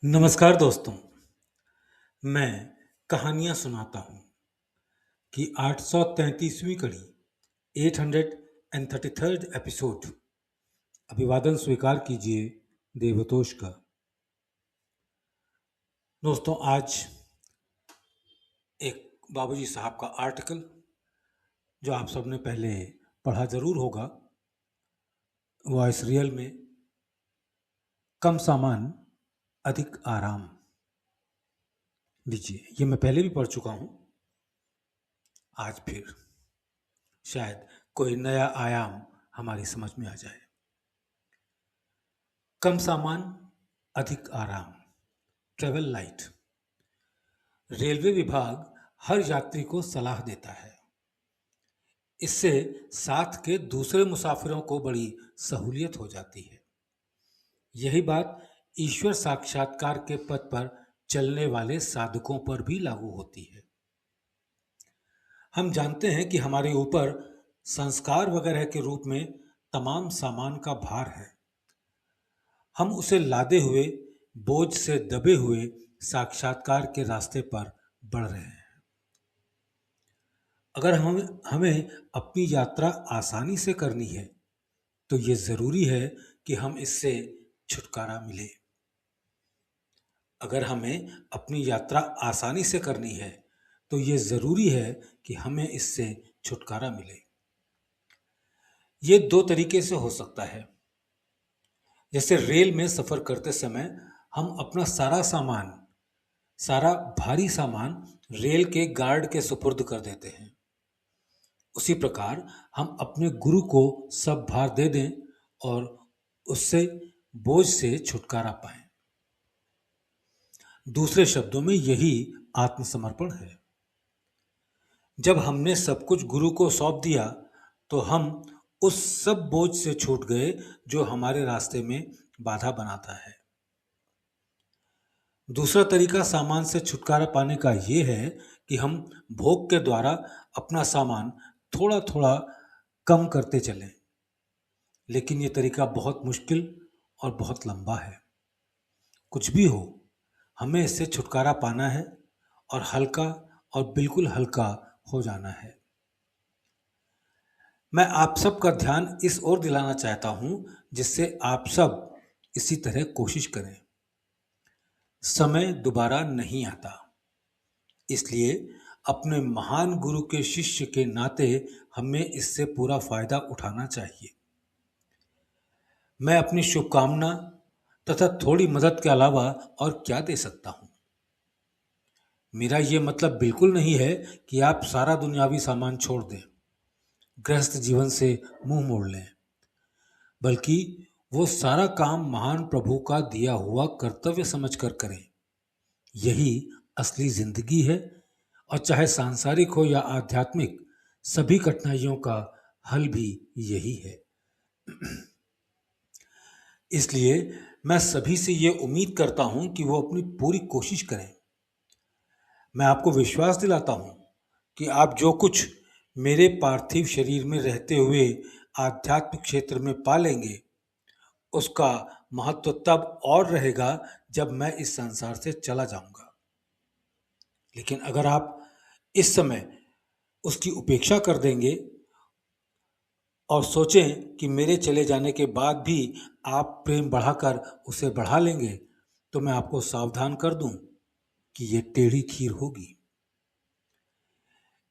नमस्कार दोस्तों। मैं कहानियाँ सुनाता हूँ कि 833वीं कड़ी 833rd एपिसोड। अभिवादन स्वीकार कीजिए देवतोष का। दोस्तों, आज एक बाबूजी साहब का आर्टिकल जो आप सबने पहले पढ़ा ज़रूर होगा, वॉइस रियल में, कम सामान अधिक आराम। लीजिए, ये मैं पहले भी पढ़ चुका हूँ। आज फिर शायद कोई नया आयाम हमारी समझ में आ जाए। कम सामान अधिक आराम, ट्रेवल लाइट। रेलवे विभाग हर यात्री को सलाह देता है। इससे साथ के दूसरे मुसाफिरों को बड़ी सहूलियत हो जाती है। यही बात ईश्वर साक्षात्कार के पथ पर चलने वाले साधकों पर भी लागू होती है। हम जानते हैं कि हमारे ऊपर संस्कार वगैरह के रूप में तमाम सामान का भार है। हम उसे लादे हुए, बोझ से दबे हुए साक्षात्कार के रास्ते पर बढ़ रहे हैं। अगर हमें अपनी यात्रा आसानी से करनी है तो ये जरूरी है कि हम इससे छुटकारा मिले। अगर हमें अपनी यात्रा आसानी से करनी है तो ये जरूरी है कि हमें इससे छुटकारा मिले। ये दो तरीके से हो सकता है। जैसे रेल में सफर करते समय हम अपना सारा भारी सामान रेल के गार्ड के सुपुर्द कर देते हैं। उसी प्रकार हम अपने गुरु को सब भार दे दें और उससे बोझ से छुटकारा पाएं। दूसरे शब्दों में यही आत्मसमर्पण है। जब हमने सब कुछ गुरु को सौंप दिया तो हम उस सब बोझ से छूट गए जो हमारे रास्ते में बाधा बनाता है। दूसरा तरीका सामान से छुटकारा पाने का ये है कि हम भोग के द्वारा अपना सामान थोड़ा थोड़ा कम करते चलें। लेकिन ये तरीका बहुत मुश्किल और बहुत लंबा है। कुछ भी हो, हमें इससे छुटकारा पाना है और हल्का और बिल्कुल हल्का हो जाना है। मैं आप सबका ध्यान इस ओर दिलाना चाहता हूं जिससे आप सब इसी तरह कोशिश करें। समय दोबारा नहीं आता, इसलिए अपने महान गुरु के शिष्य के नाते हमें इससे पूरा फायदा उठाना चाहिए। मैं अपनी शुभकामना तथा थोड़ी मदद के अलावा और क्या दे सकता हूं। मेरा यह मतलब बिल्कुल नहीं है कि आप सारा दुनियावी सामान छोड़ दें, गृहस्थ जीवन से मुंह मोड़ लें, बल्कि वो सारा काम महान प्रभु का दिया हुआ कर्तव्य समझकर करें। यही असली जिंदगी है और चाहे सांसारिक हो या आध्यात्मिक, सभी कठिनाइयों का हल भी यही है। इसलिए मैं सभी से ये उम्मीद करता हूं कि वो अपनी पूरी कोशिश करें। मैं आपको विश्वास दिलाता हूं कि आप जो कुछ मेरे पार्थिव शरीर में रहते हुए आध्यात्मिक क्षेत्र में पालेंगे, उसका महत्व तब और रहेगा जब मैं इस संसार से चला जाऊंगा। लेकिन अगर आप इस समय उसकी उपेक्षा कर देंगे और सोचें कि मेरे चले जाने के बाद भी आप प्रेम बढ़ाकर उसे बढ़ा लेंगे, तो मैं आपको सावधान कर दूं कि ये टेढ़ी खीर होगी।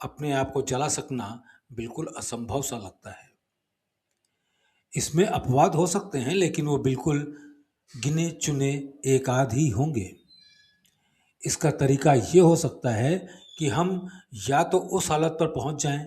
अपने आप को जला सकना बिल्कुल असंभव सा लगता है। इसमें अपवाद हो सकते हैं, लेकिन वो बिल्कुल गिने चुने एक आध ही होंगे। इसका तरीका ये हो सकता है कि हम या तो उस हालत पर पहुंच जाएं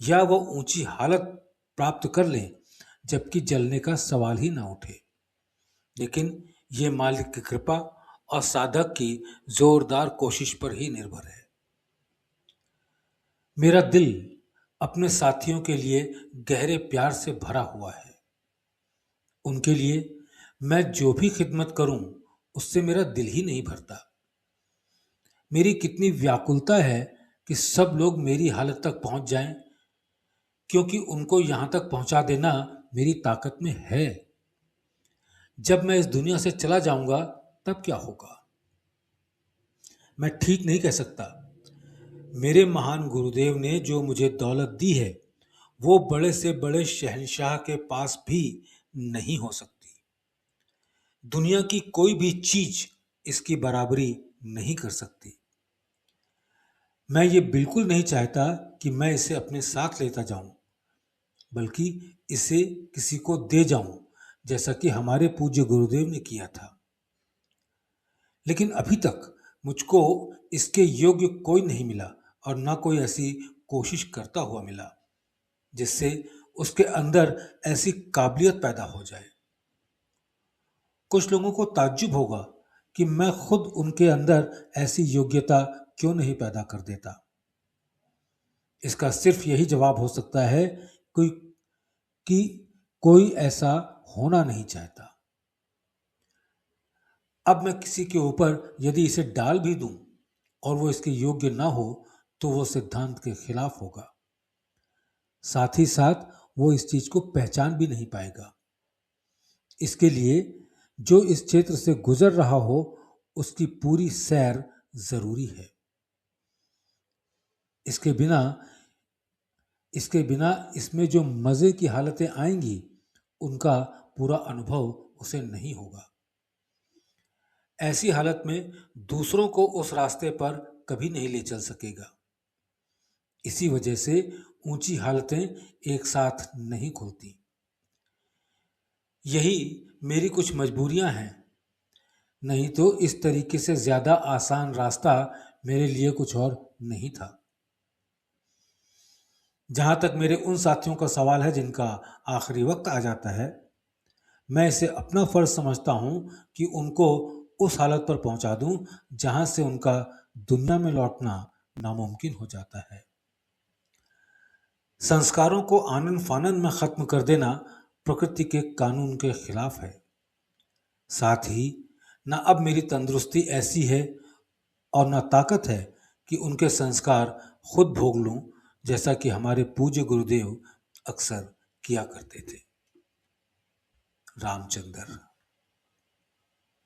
या वो ऊंची हालत प्राप्त कर लें जबकि जलने का सवाल ही ना उठे। लेकिन ये मालिक की कृपा और साधक की जोरदार कोशिश पर ही निर्भर है। मेरा दिल अपने साथियों के लिए गहरे प्यार से भरा हुआ है। उनके लिए मैं जो भी खिदमत करूं, उससे मेरा दिल ही नहीं भरता। मेरी कितनी व्याकुलता है कि सब लोग मेरी हालत तक पहुंच जाएं, क्योंकि उनको यहां तक पहुंचा देना मेरी ताकत में है। जब मैं इस दुनिया से चला जाऊंगा तब क्या होगा, मैं ठीक नहीं कह सकता। मेरे महान गुरुदेव ने जो मुझे दौलत दी है वो बड़े से बड़े शहंशाह के पास भी नहीं हो सकती। दुनिया की कोई भी चीज इसकी बराबरी नहीं कर सकती। मैं ये बिल्कुल नहीं चाहता कि मैं इसे अपने साथ लेता जाऊं, बल्कि इसे किसी को दे जाऊं, जैसा कि हमारे पूज्य गुरुदेव ने किया था। लेकिन अभी तक मुझको इसके योग्य कोई नहीं मिला और ना कोई ऐसी कोशिश करता हुआ मिला जिससे उसके अंदर ऐसी काबिलियत पैदा हो जाए। कुछ लोगों को ताज्जुब होगा कि मैं खुद उनके अंदर ऐसी योग्यता क्यों नहीं पैदा कर देता। इसका सिर्फ यही जवाब हो सकता है कोई कि कोई ऐसा होना नहीं चाहता। अब मैं किसी के ऊपर यदि इसे डाल भी दूं और वो इसके योग्य ना हो तो वो सिद्धांत के खिलाफ होगा। साथ ही साथ वो इस चीज को पहचान भी नहीं पाएगा। इसके लिए जो इस क्षेत्र से गुजर रहा हो उसकी पूरी सैर जरूरी है। इसके बिना इसमें जो मजे की हालतें आएंगी उनका पूरा अनुभव उसे नहीं होगा। ऐसी हालत में दूसरों को उस रास्ते पर कभी नहीं ले चल सकेगा। इसी वजह से ऊंची हालतें एक साथ नहीं खुलती। यही मेरी कुछ मजबूरियां हैं, नहीं तो इस तरीके से ज्यादा आसान रास्ता मेरे लिए कुछ और नहीं था। जहां तक मेरे उन साथियों का सवाल है जिनका आखिरी वक्त आ जाता है, मैं इसे अपना फर्ज समझता हूं कि उनको उस हालत पर पहुंचा दूं जहां से उनका दुनिया में लौटना नामुमकिन हो जाता है। संस्कारों को आनन फानन में खत्म कर देना प्रकृति के कानून के खिलाफ है। साथ ही न अब मेरी तंदुरुस्ती ऐसी है और न ताकत है कि उनके संस्कार खुद भोग लूं, जैसा कि हमारे पूज्य गुरुदेव अक्सर किया करते थे। रामचंद्र।